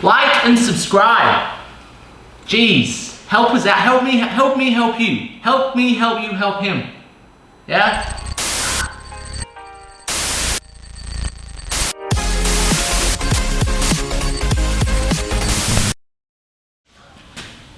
Like and subscribe. Jeez, help us out. Help me help you. Help me help you help him. Yeah?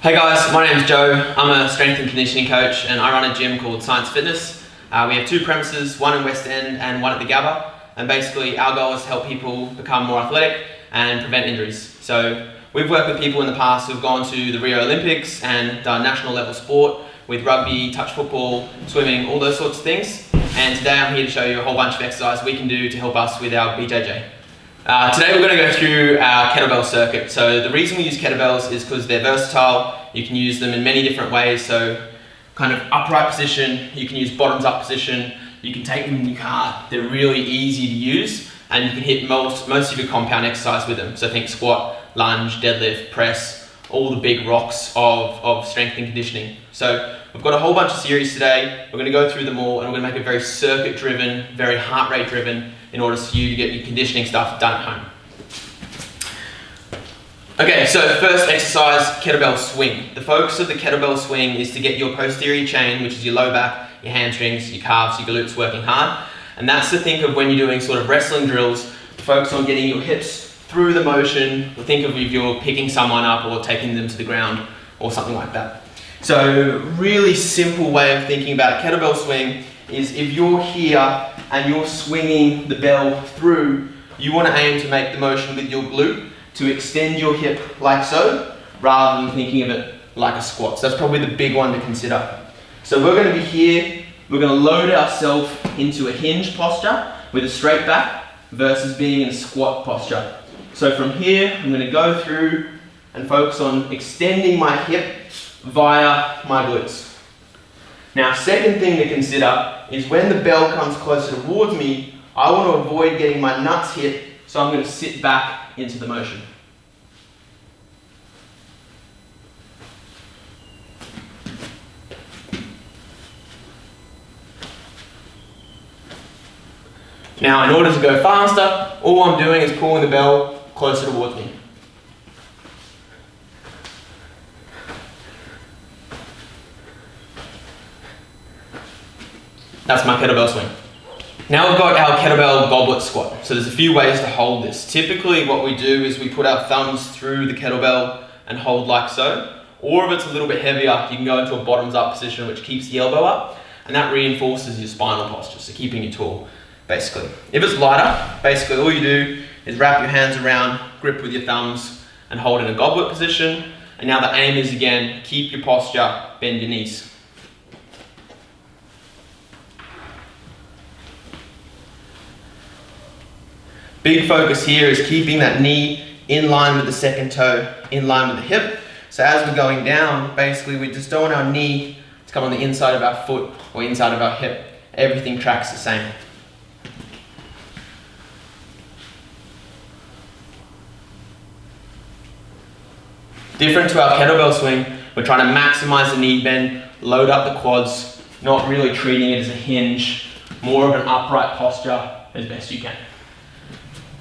Hey guys, my name's Joe. I'm a strength and conditioning coach and I run a gym called Science Fitness. We have two premises, one in West End and one at the Gabba. And basically our goal is to help people become more athletic and prevent injuries. So we've worked with people in the past who've gone to the Rio Olympics and done national level sport with rugby, touch football, swimming, all those sorts of things. And today I'm here to show you a whole bunch of exercises we can do to help us with our BJJ. Today we're going to go through our kettlebell circuit. So the reason we use kettlebells is because they're versatile. You can use them in many different ways. So kind of upright position, you can use bottoms up position, you can take them in your car. They're really easy to use and you can hit most of your compound exercise with them. So think squat, lunge, deadlift, press, all the big rocks of strength and conditioning. So we've got a whole bunch of series today. We're going to go through them all and we're going to make it very circuit driven, very heart rate driven in order for you to get your conditioning stuff done at home. Okay, so first exercise, kettlebell swing. The focus of the kettlebell swing is to get your posterior chain, which is your low back, your hamstrings, your calves, your glutes working hard. And that's to think of when you're doing sort of wrestling drills, focus on getting your hips through the motion. Think of if you're picking someone up or taking them to the ground or something like that. So really simple way of thinking about a kettlebell swing is if you're here and you're swinging the bell through, you want to aim to make the motion with your glute to extend your hip like so, rather than thinking of it like a squat. So that's probably the big one to consider. So we're going to be here, we're going to load ourselves into a hinge posture with a straight back versus being in a squat posture. So from here, I'm going to go through and focus on extending my hip via my glutes. Now, second thing to consider is when the bell comes closer towards me, I want to avoid getting my nuts hit, so I'm going to sit back into the motion. Now, in order to go faster, all I'm doing is pulling the bell closer towards me. That's my kettlebell swing. Now we've got our kettlebell goblet squat. So there's a few ways to hold this. Typically what we do is we put our thumbs through the kettlebell and hold like so. Or if it's a little bit heavier, you can go into a bottoms up position which keeps the elbow up and that reinforces your spinal posture, so keeping you tall, basically. If it's lighter, basically all you do is wrap your hands around, grip with your thumbs and hold in a goblet position. And now the aim is again, keep your posture, bend your knees. Big focus here is keeping that knee in line with the second toe, in line with the hip. So as we're going down, basically we just don't want our knee to come on the inside of our foot or inside of our hip. Everything tracks the same. Different to our kettlebell swing, we're trying to maximize the knee bend, load up the quads, not really treating it as a hinge, more of an upright posture as best you can.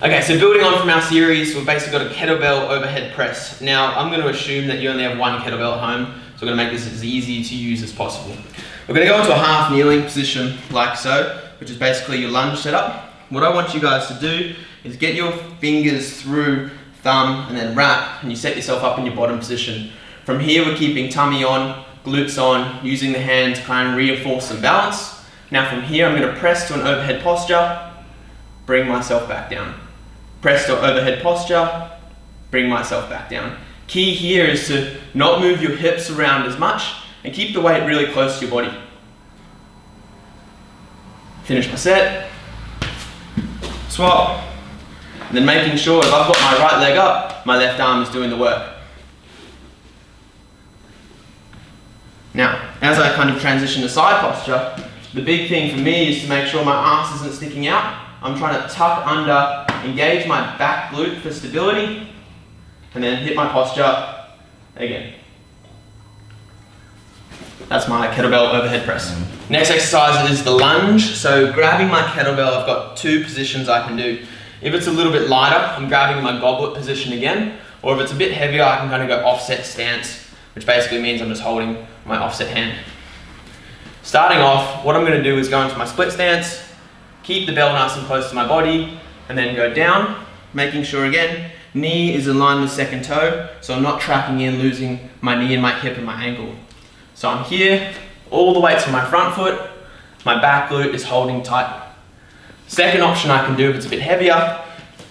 Okay, so building on from our series, we've basically got a kettlebell overhead press. Now, I'm going to assume that you only have one kettlebell at home, so we're going to make this as easy to use as possible. We're going to go into a half kneeling position like so, which is basically your lunge setup. What I want you guys to do is get your fingers through thumb and then wrap, and you set yourself up in your bottom position. From here, we're keeping tummy on, glutes on, using the hand to kind of reinforce some balance. Now from here, I'm going to press to an overhead posture, bring myself back down. Press to overhead posture, bring myself back down. Key here is to not move your hips around as much and keep the weight really close to your body. Finish my set, swap, and then making sure if I've got my right leg up, my left arm is doing the work. Now, as I kind of transition to side posture, the big thing for me is to make sure my ass isn't sticking out. I'm trying to tuck under, engage my back glute for stability, and then hit my posture again. That's my kettlebell overhead press. Next exercise is the lunge. So grabbing my kettlebell, I've got two positions I can do. If it's a little bit lighter, I'm grabbing my goblet position again, or if it's a bit heavier, I can kind of go offset stance, which basically means I'm just holding my offset hand. Starting off, what I'm going to do is go into my split stance, keep the bell nice and close to my body, and then go down, making sure again, knee is in line with second toe, so I'm not tracking in, losing my knee and my hip and my ankle. So I'm here, all the weights on my front foot, my back glute is holding tight. Second option I can do if it's a bit heavier,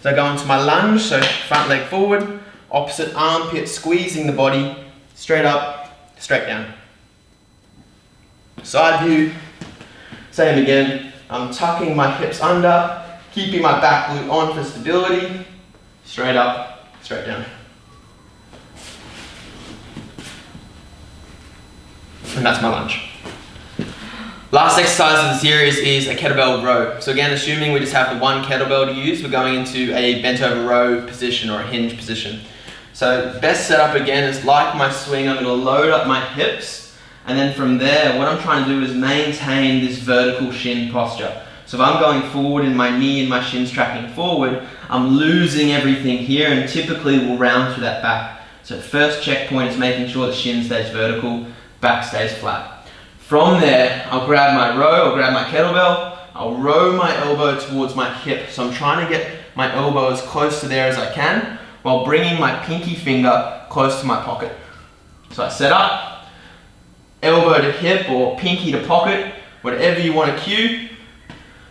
is I go into my lunge, so front leg forward, opposite armpit squeezing the body, straight up, straight down. Side view, same again, I'm tucking my hips under, keeping my back glute on for stability, straight up, straight down. And that's my lunge. Last exercise of the series is a kettlebell row. So again, assuming we just have the one kettlebell to use, we're going into a bent over row position or a hinge position. So best setup again is like my swing, I'm going to load up my hips, and then from there, what I'm trying to do is maintain this vertical shin posture. So if I'm going forward and my knee and my shin's tracking forward, I'm losing everything here and typically we'll round through that back. So first checkpoint is making sure the shin stays vertical, back stays flat. From there, I'll grab my row, I'll grab my kettlebell, I'll row my elbow towards my hip. So I'm trying to get my elbow as close to there as I can while bringing my pinky finger close to my pocket. So I set up, elbow to hip or pinky to pocket, whatever you want to cue,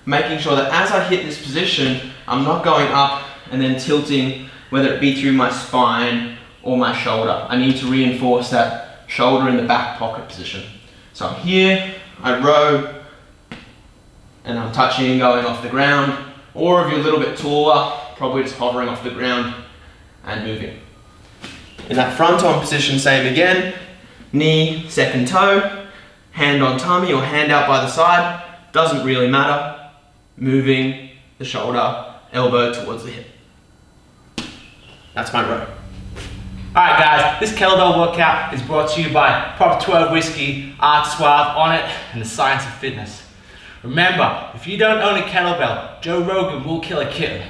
making sure that as I hit this position, I'm not going up and then tilting, whether it be through my spine or my shoulder. I need to reinforce that shoulder in the back pocket position. So I'm here, I row, and I'm touching and going off the ground, or if you're a little bit taller, probably just hovering off the ground and moving. In that front arm position, same again, knee, second toe, hand on tummy or hand out by the side, doesn't really matter, moving the shoulder, elbow towards the hip. That's my row. Alright guys, this kettlebell workout is brought to you by Prop 12 Whiskey, Art Suave on it, and the Science of Fitness. Remember, if you don't own a kettlebell, Joe Rogan will kill a kitten.